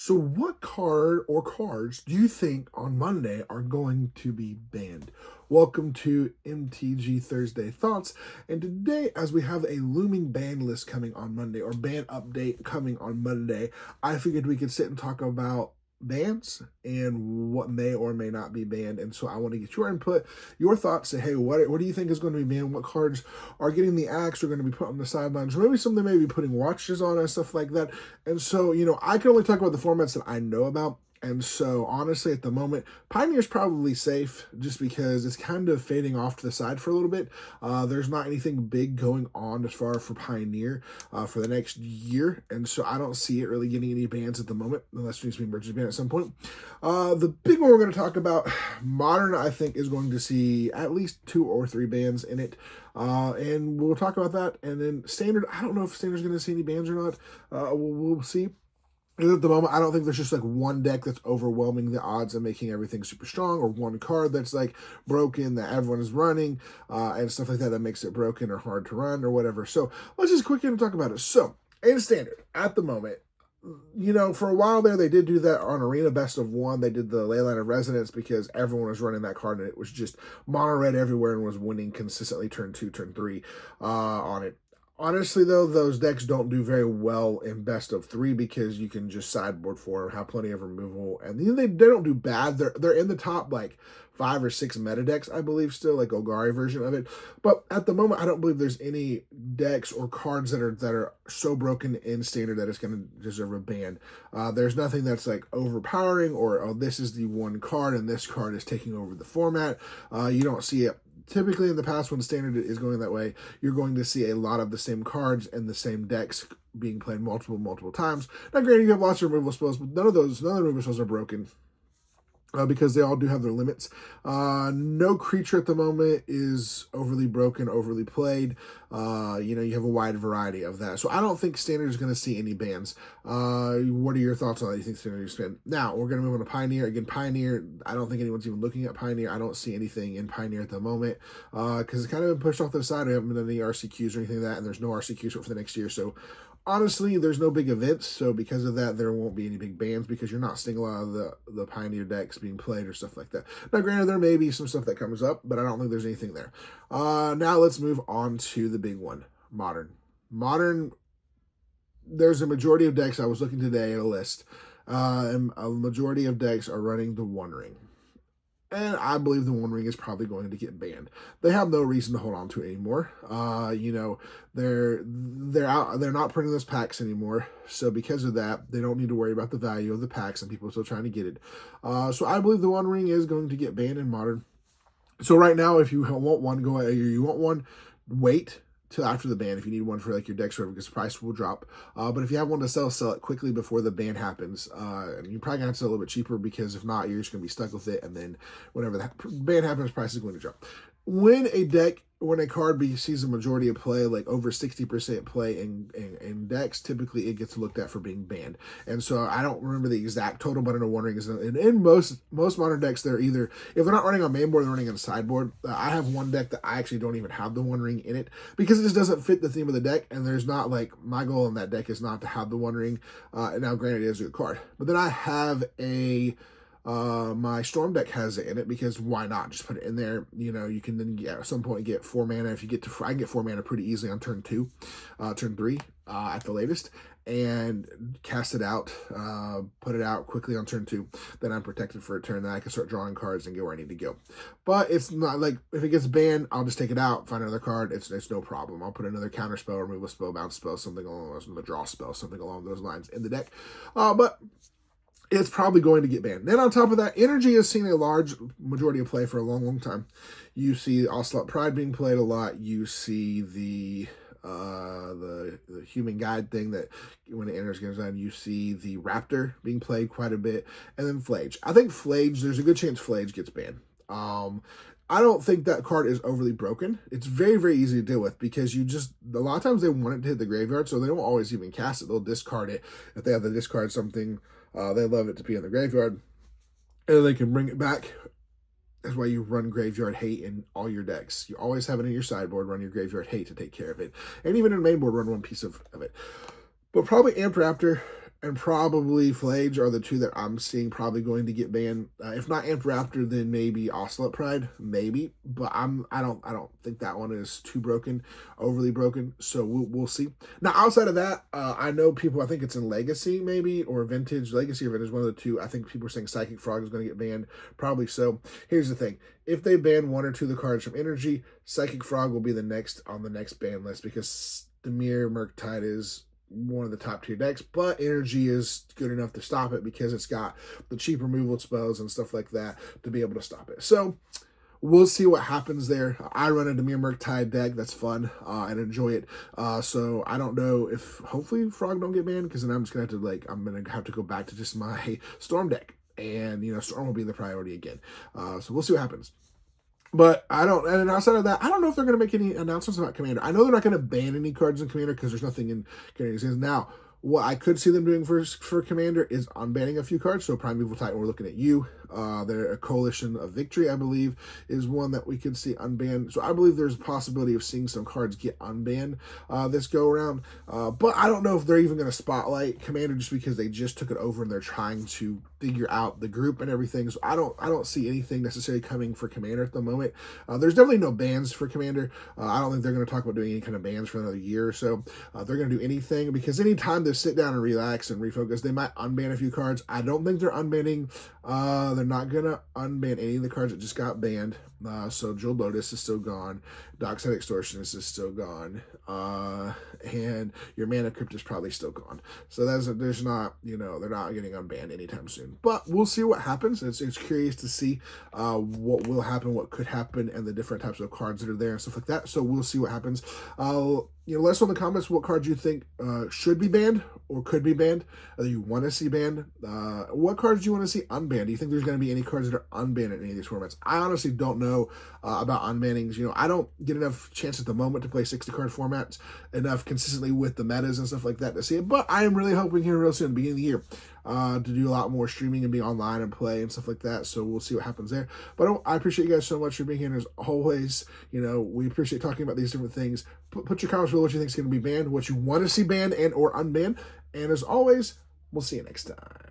So, what card or cards do you think on Monday are going to be banned? Welcome to MTG Thursday Thoughts. And today, as we have a looming ban list coming on Monday or ban update coming on Monday, I figured we could sit and talk about bans and what may or may not be banned. And so I want to get your input, your thoughts. Say, hey, what do you think is going to be banned? What cards are getting the axe, are going to be put on the sidelines, or maybe some they may be putting watches on and stuff like that. And so, I can only talk about the formats that I know about. And so, honestly, at the moment, Pioneer's probably safe just because it's kind of fading off to the side for a little bit. There's not anything big going on as far for Pioneer for the next year. And so, I don't see it really getting any bans at the moment, unless it needs to be emergency ban at some point. The big one we're going to talk about, Modern, I think, is going to see at least 2 or 3 bans in it. And we'll talk about that. And then Standard, I don't know if Standard's going to see any bans or not. We'll see. At the moment, I don't think there's just like one deck that's overwhelming the odds and making everything super strong, or one card that's like broken that everyone is running and stuff like that makes it broken or hard to run or whatever. So let's just quickly talk about it. So in Standard, at the moment, for a while there, they did do that on Arena Best of One. They did the Leyline of Resonance because everyone was running that card and it was just mono red everywhere and was winning consistently turn 2, turn 3 on it. Honestly, though, those decks don't do very well in best of 3 because you can just sideboard for them, have plenty of removal, and they don't do bad. They're in the top like 5 or 6 meta decks, I believe, still like Golgari version of it. But at the moment, I don't believe there's any decks or cards that are so broken in Standard that it's going to deserve a ban. There's nothing that's like overpowering or this is the one card and this card is taking over the format. You don't see it. Typically, in the past, when Standard is going that way, you're going to see a lot of the same cards and the same decks being played multiple times. Now, granted, you have lots of removal spells, but none of the removal spells are broken. Because they all do have their limits. No creature at the moment is overly broken, overly played. You have a wide variety of that. So I don't think Standard is going to see any bans. What are your thoughts on that? You think Standard is ban? Now, we're going to move on to Pioneer. Again, Pioneer, I don't think anyone's even looking at Pioneer. I don't see anything in Pioneer at the moment because it's kind of been pushed off to the side. We haven't done any RCQs or anything like that, and there's no RCQs for the next year. So honestly, there's no big events, so because of that, there won't be any big bans because you're not seeing a lot of the Pioneer decks being played or stuff like that. Now, granted, there may be some stuff that comes up, but I don't think there's anything there. Now, let's move on to the big one, Modern. Modern, there's a majority of decks. I was looking today at a list, and a majority of decks are running the One Ring. And I believe the One Ring is probably going to get banned. They have no reason to hold on to it anymore. They're out. They're not printing those packs anymore. So because of that, they don't need to worry about the value of the packs, and people are still trying to get it. So I believe the One Ring is going to get banned in Modern. So right now, if you want one, you want one, wait till after the ban if you need one for like your deck server because the price will drop. But if you have one to sell it quickly before the ban happens. And you're probably going to sell a little bit cheaper because if not, you're just going to be stuck with it. And then whenever the ban happens, price is going to drop. When a card sees a majority of play, like over 60% play in decks, typically it gets looked at for being banned. And so I don't remember the exact total, but I know One Ring is in most Modern decks. They're either, if they're not running on main board, they're running on sideboard. I have one deck that I actually don't even have the One Ring in it because it just doesn't fit the theme of the deck. And there's not like, my goal in that deck is not to have the One Ring. Now, granted, it is a good card, but then I have my Storm deck has it in it because why not? Just put it in there. You can then at some point get 4 mana. If you I can get 4 mana pretty easily on turn 2, turn 3 at the latest, and cast it out, put it out quickly on turn 2. Then I'm protected for a turn. Then I can start drawing cards and get where I need to go. But it's not like if it gets banned, I'll just take it out, find another card. It's no problem. I'll put another counter spell, remove a spell, bounce spell, something along those, another draw spell, something along those lines in the deck. But it's probably going to get banned. Then on top of that, Energy has seen a large majority of play for a long time. You see Ocelot Pride being played a lot. You see the human guide thing that when it enters games on, you see the Raptor being played quite a bit. And then Flage. I think Flage, there's a good chance Flage gets banned. I don't think that card is overly broken. It's very, very easy to deal with because a lot of times they want it to hit the graveyard, so they don't always even cast it. They'll discard it. If they have to discard something, they love it to be in the graveyard, and then they can bring it back. That's why you run Graveyard Hate in all your decks. You always have it in your sideboard, run your Graveyard Hate to take care of it. And even in main board, run one piece of it. But probably Amp Raptor and probably Flage are the two that I'm seeing probably going to get banned. If not Amped Raptor, then maybe Ocelot Pride, maybe. But I don't think that one is too broken, overly broken. So we'll see. Now outside of that, I know people. I think it's in Legacy maybe or Vintage, Legacy or Vintage, one of the two. I think people are saying Psychic Frog is going to get banned. Probably so. Here's the thing: if they ban one or two of the cards from Energy, Psychic Frog will be the next on the next ban list because Dimir Murktide is one of the top tier decks, but Energy is good enough to stop it because it's got the cheap removal spells and stuff like that to be able to stop it. So we'll see what happens there. I run a Dimir Murktide deck that's fun and enjoy it. So I don't know if hopefully Frog don't get banned, because then I'm just gonna have to I'm gonna have to go back to just my Storm deck, and Storm will be the priority again. So we'll see what happens. But and outside of that, I don't know if they're going to make any announcements about Commander. I know they're not going to ban any cards in Commander because there's nothing in Commander's hands. Now, what I could see them doing for Commander is unbanning a few cards. So Primeval Titan, we're looking at you. They're a Coalition of Victory, I believe, is one that we could see unbanned. So I believe there's a possibility of seeing some cards get unbanned this go around. But I don't know if they're even going to spotlight Commander just because they just took it over and they're trying to figure out the group and everything. So I don't see anything necessarily coming for Commander at the moment. There's definitely no bans for Commander. I don't think they're going to talk about doing any kind of bans for another year or so. They're going to do anything because anytime they sit down and relax and refocus, they might unban a few cards. I don't think they're unbanning. They're not going to unban any of the cards that just got banned. So Jeweled Lotus is still gone. Dockside Extortionist is still gone. And your Mana Crypt is probably still gone. So there's not, they're not getting unbanned anytime soon. But we'll see what happens. It's curious to see what will happen, what could happen, and the different types of cards that are there and stuff like that. So we'll see what happens. Let us know in the comments what cards you think should be banned or could be banned, or you want to see banned. What cards do you want to see unbanned? Do you think there's going to be any cards that are unbanned in any of these formats? I honestly don't know about unbannings. I don't get enough chance at the moment to play 60-card formats enough consistently with the metas and stuff like that to see it. But I am really hoping here real soon, beginning of the year, to do a lot more streaming and be online and play and stuff like that. So we'll see what happens there. But I appreciate you guys so much for being here. And as always, we appreciate talking about these different things. Put your comments below what you think is going to be banned, what you want to see banned and or unbanned. And as always, we'll see you next time.